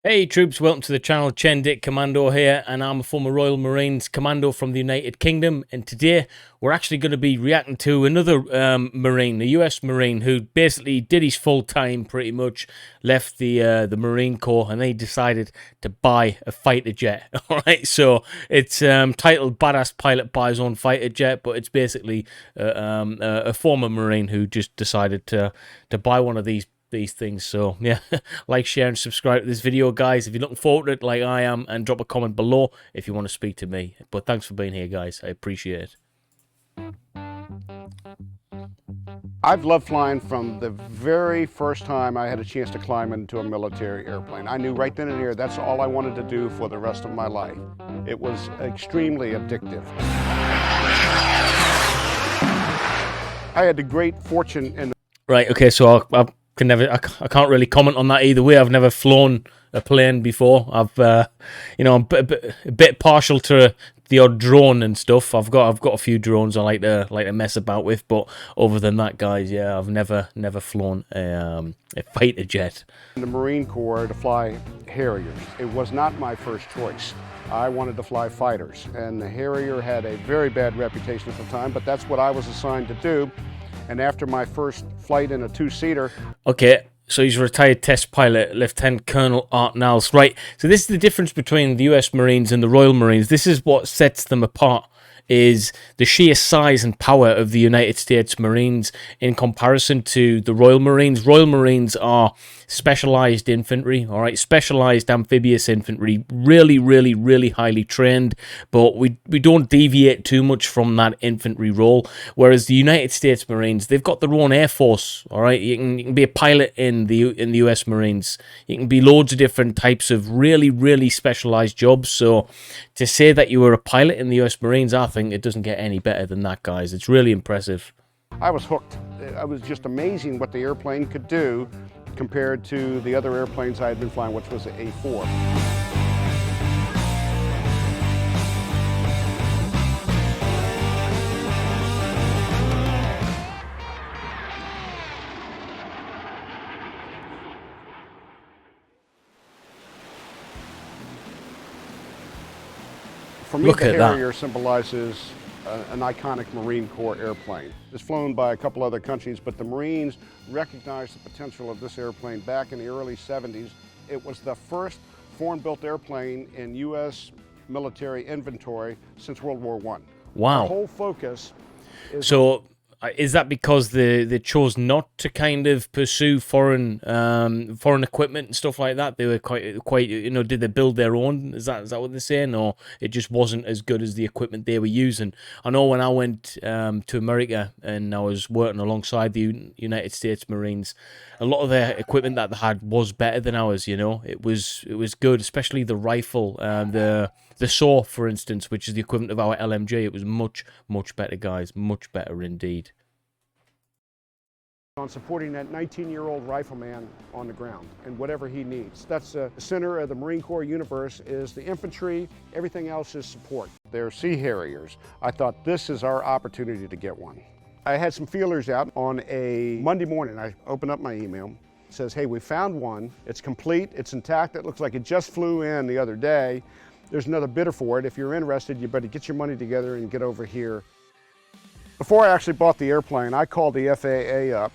Hey troops, welcome to the channel. Dit Commando here, and I'm a former Royal Marines commando from the United Kingdom. And today we're actually going to be reacting to another Marine, a US Marine, who basically did his full time, pretty much left the Marine Corps, and they decided to buy a fighter jet. All right, so it's titled "Badass Pilot Buys Own Fighter Jet," but it's basically a former Marine who just decided to buy one of these things. So yeah, like, share, and subscribe to this video, guys, if you're looking forward to it like I am, and drop a comment below if you want to speak to me. But thanks for being here, guys. I appreciate it. I've loved flying from the very first time I had a chance to climb into a military airplane. I knew right then and there that's all I wanted to do for the rest of my life. It was extremely addictive. I had the great fortune in Right, okay, so I can't really comment on that either way. I've never flown a plane before. I've I'm a bit partial to the odd drone and stuff. I've got a few drones I like to mess about with, but other than that, guys, yeah, I've never flown a fighter jet. In the Marine Corps to fly Harriers. It was not my first choice. I wanted to fly fighters, and the Harrier had a very bad reputation at the time, but that's what I was assigned to do. And after my first flight in a two-seater... Okay, so he's a retired test pilot, Lieutenant Colonel Art Niles. Right, so this is the difference between the US Marines and the Royal Marines. This is what sets them apart, is the sheer size and power of the United States Marines in comparison to the Royal Marines. Royal Marines are specialized infantry, all right, specialized amphibious infantry, really highly trained, but we don't deviate too much from that infantry role. Whereas the United States Marines, they've got their own air force, all right. You can be a pilot in the US Marines. You can be loads of different types of really specialized jobs. So to say that you were a pilot in the US Marines, I think it doesn't get any better than that, guys. It's really impressive. I was hooked. It was just amazing what the airplane could do compared to the other airplanes I had been flying, which was the A4. For me, the Harrier symbolizes an iconic Marine Corps airplane. It's flown by a couple other countries, but the Marines recognized the potential of this airplane back in the early 70s. It was the first foreign-built airplane in U.S. military inventory since World War I. Wow. The whole focus is... So is that because they chose not to kind of pursue foreign equipment and stuff like that? They were quite did they build their own? Is that what they're saying, or it just wasn't as good as the equipment they were using? I know when I went to America and I was working alongside the United States Marines, a lot of their equipment that they had was better than ours. It was good, especially the rifle, the saw, for instance, which is the equivalent of our LMG. It was much better, guys, much better indeed. On supporting that 19-year-old rifleman on the ground and whatever he needs. That's the center of the Marine Corps universe, is the infantry. Everything else is support. They're Sea Harriers. I thought, this is our opportunity to get one. I had some feelers out on a Monday morning. I opened up my email. It says, hey, we found one. It's complete. It's intact. It looks like it just flew in the other day. There's another bidder for it. If you're interested, you better get your money together and get over here. Before I actually bought the airplane, I called the FAA up.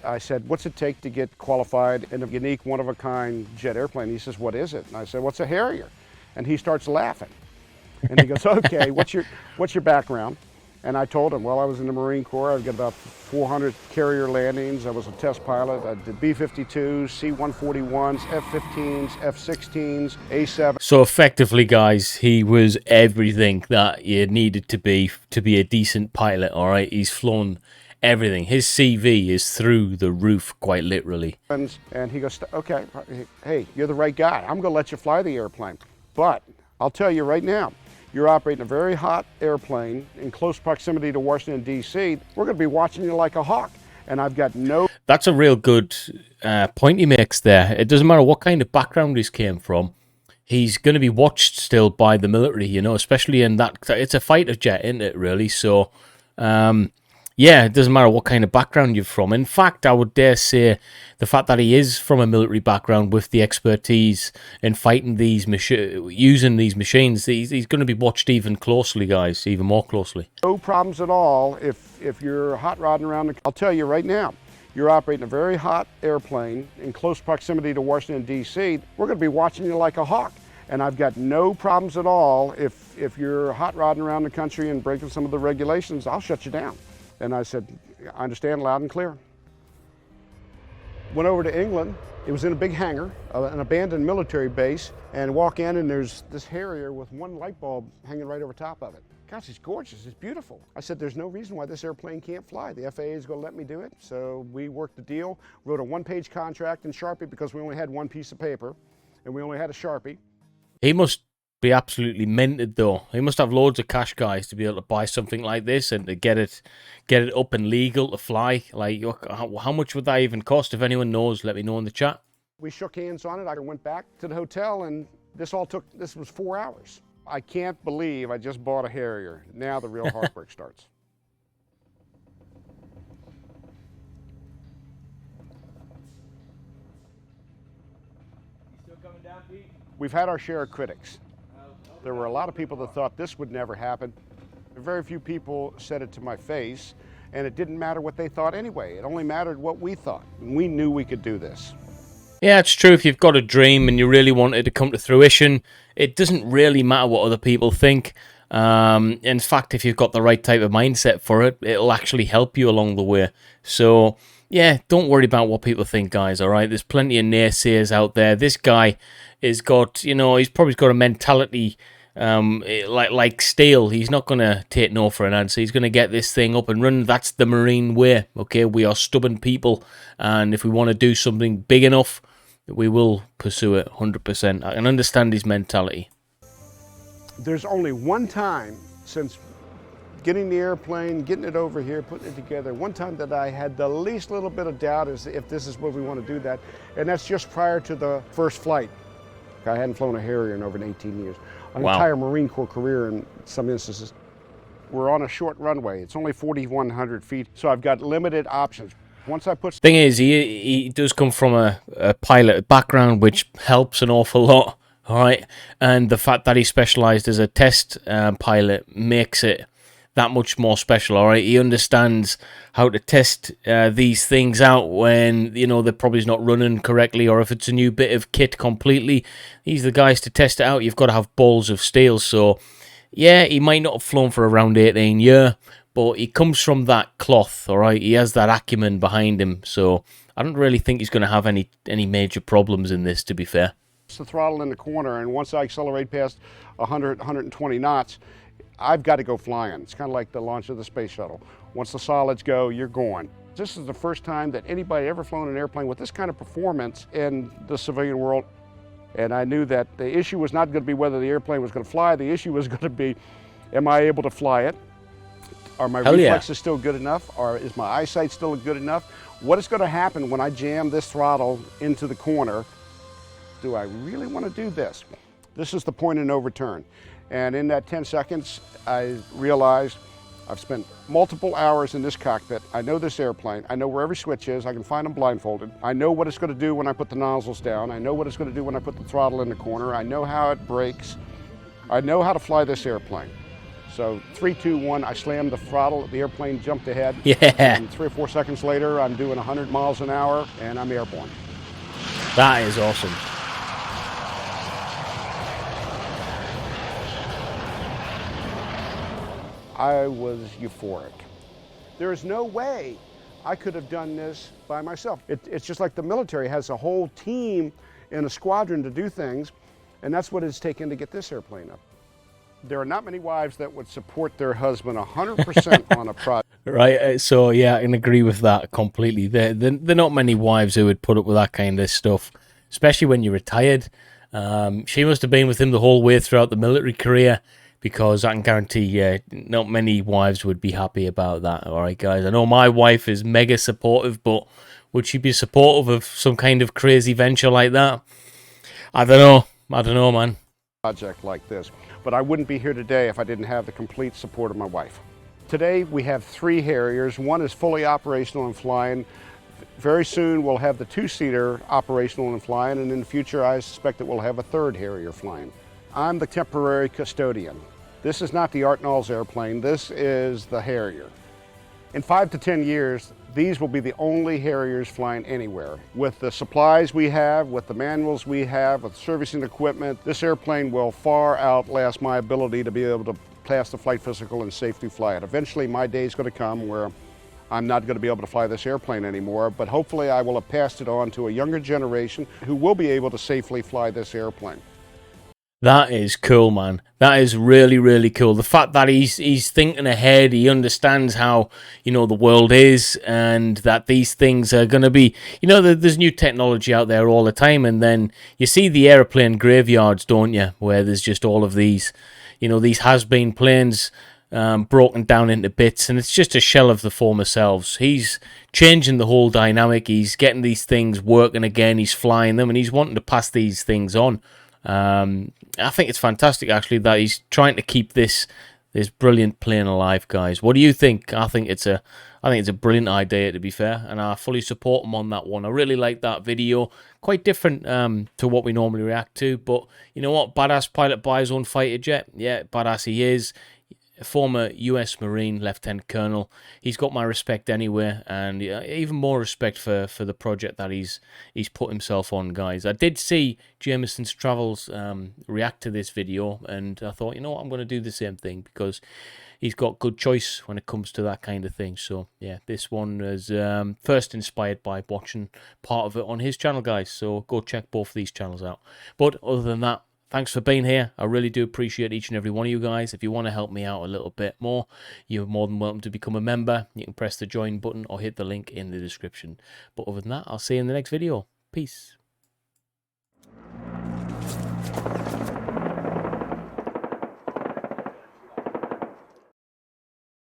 I said, what's it take to get qualified in a unique, one-of-a-kind jet airplane? He says, what is it? And I said, what's a Harrier? And he starts laughing. And he goes, okay, what's your background? And I told him, well, I was in the Marine Corps. I've got about 400 carrier landings. I was a test pilot. I did B-52s, C-141s, F-15s, F-16s, A-7. So effectively, guys, he was everything that you needed to be a decent pilot, all right? He's flown everything. His CV is through the roof, quite literally. And he goes, okay, hey, you're the right guy. I'm going to let you fly the airplane. But I'll tell you right now, you're operating a very hot airplane in close proximity to Washington, D.C. We're going to be watching you like a hawk. And I've got no... That's a real good point he makes there. It doesn't matter what kind of background he's came from. He's going to be watched still by the military, especially in that... It's a fighter jet, isn't it, really? So... Yeah, it doesn't matter what kind of background you're from. In fact, I would dare say the fact that he is from a military background with the expertise in fighting these using these machines, he's going to be watched even closely, guys, even more closely. No problems at all if you're hot rodding around. I'll tell you right now, you're operating a very hot airplane in close proximity to Washington, D.C., we're going to be watching you like a hawk. And I've got no problems at all if you're hot rodding around the country and breaking some of the regulations, I'll shut you down. And I said, I understand loud and clear. Went over to England. It was in a big hangar, an abandoned military base, and walk in and there's this Harrier with one light bulb hanging right over top of it. Gosh, it's gorgeous, it's beautiful. I said, there's no reason why this airplane can't fly. The FAA is gonna let me do it. So we worked the deal, wrote a one-page contract in Sharpie because we only had one piece of paper and we only had a Sharpie. He must be absolutely minted, though. He must have loads of cash, guys, to be able to buy something like this and to get it up and legal to fly. Like, how much would that even cost? If anyone knows, let me know in the chat. We shook hands on it. I went back to the hotel, and this was 4 hours. I can't believe I just bought a Harrier. Now the real heartbreak starts. You still coming down, Pete? We've had our share of critics. There were a lot of people that thought this would never happen. Very few people said it to my face, and it didn't matter what they thought anyway. It only mattered what we thought, and we knew we could do this. Yeah, it's true. If you've got a dream and you really want it to come to fruition, it doesn't really matter what other people think. In fact, if you've got the right type of mindset for it, it'll actually help you along the way. So, yeah, don't worry about what people think, guys, all right? There's plenty of naysayers out there. This guy has got, he's probably got a mentality like steel. He's not going to take no for an answer. He's going to get this thing up and running. That's the Marine way, okay? We are stubborn people, and if we want to do something big enough, we will pursue it 100%. I can understand his mentality. There's only one time since getting the airplane, getting it over here, putting it together, one time that I had the least little bit of doubt is if this is where we want to do that, and that's just prior to the first flight. I hadn't flown a Harrier in over 18 years. An entire Marine Corps career in some instances. We're on a short runway. It's only 4,100 feet, so I've got limited options. Once I put... Thing is, he does come from a pilot background, which helps an awful lot, all right? And the fact that he specialized as a test pilot makes it that much more special, all right? He understands how to test these things out when, they're probably not running correctly, or if it's a new bit of kit completely. He's the guys to test it out. You've got to have balls of steel. So, yeah, he might not have flown for around 18 years, but he comes from that cloth, all right? He has that acumen behind him. So I don't really think he's going to have any major problems in this, to be fair. The throttle in the corner, and once I accelerate past 100, 120 knots, I've got to go flying. It's kind of like the launch of the space shuttle. Once the solids go, you're going. This is the first time that anybody ever flown an airplane with this kind of performance in the civilian world. And I knew that the issue was not going to be whether the airplane was going to fly. The issue was going to be, am I able to fly it? Are my reflexes still good enough? Or is my eyesight still good enough? What is going to happen when I jam this throttle into the corner? Do I really want to do this? This is the point of no return. And in that 10 seconds, I realized I've spent multiple hours in this cockpit. I know this airplane. I know where every switch is. I can find them blindfolded. I know what it's going to do when I put the nozzles down. I know what it's going to do when I put the throttle in the corner. I know how it brakes. I know how to fly this airplane. So 3, 2, 1, I slammed the throttle. The airplane jumped ahead. Yeah. And 3 or 4 seconds later, I'm doing 100 miles an hour, and I'm airborne. That is awesome. I was euphoric. There is no way I could have done this by myself. It's just like the military has a whole team in a squadron to do things, and that's what it's taken to get this airplane up. There are not many wives that would support their husband 100% on a project. Right, so yeah, I can agree with that completely. There are not many wives who would put up with that kind of stuff, especially when you're retired. She must have been with him the whole way throughout the military career, because I can guarantee not many wives would be happy about that. All right, guys. I know my wife is mega supportive, but would she be supportive of some kind of crazy venture like that? I don't know, man. Project like this. But I wouldn't be here today if I didn't have the complete support of my wife. Today we have 3 Harriers. One is fully operational and flying. Very soon we'll have the 2-seater operational and flying, and in the future I suspect that we'll have a 3rd Harrier flying. I'm the temporary custodian. This is not the Art Knowles airplane, this is the Harrier. In 5 to 10 years, these will be the only Harriers flying anywhere. With the supplies we have, with the manuals we have, with servicing equipment, this airplane will far outlast my ability to be able to pass the flight physical and safely fly it. Eventually my day is going to come where I'm not going to be able to fly this airplane anymore, but hopefully I will have passed it on to a younger generation who will be able to safely fly this airplane. That is cool, man. That is really, really cool. The fact that he's thinking ahead, he understands how, you know, the world is, and that these things are going to be, you know, there's new technology out there all the time, and then you see the airplane graveyards, don't you, where there's just all of these, you know, these has-been planes broken down into bits, and it's just a shell of the former selves. He's changing the whole dynamic. He's getting these things working again. He's flying them, and he's wanting to pass these things on. I think it's fantastic, actually, that he's trying to keep this brilliant plane alive, guys. What do you think? I think it's a brilliant idea, to be fair, and I fully support him on that one. I really like that video. Quite different to what we normally react to, but you know what? Badass pilot buys his own fighter jet. Yeah, badass he is. A former US Marine, Lieutenant Colonel. He's got my respect anyway, and even more respect for the project that he's put himself on, guys. I did see Jameson's Travels react to this video, and I thought, you know what, I'm going to do the same thing, because he's got good choice when it comes to that kind of thing. So yeah, this one was first inspired by watching part of it on his channel, guys. So go check both of these channels out. But other than that, thanks for being here. I really do appreciate each and every one of you guys. If you want to help me out a little bit more, you're more than welcome to become a member. You can press the join button or hit the link in the description. But other than that, I'll see you in the next video. Peace.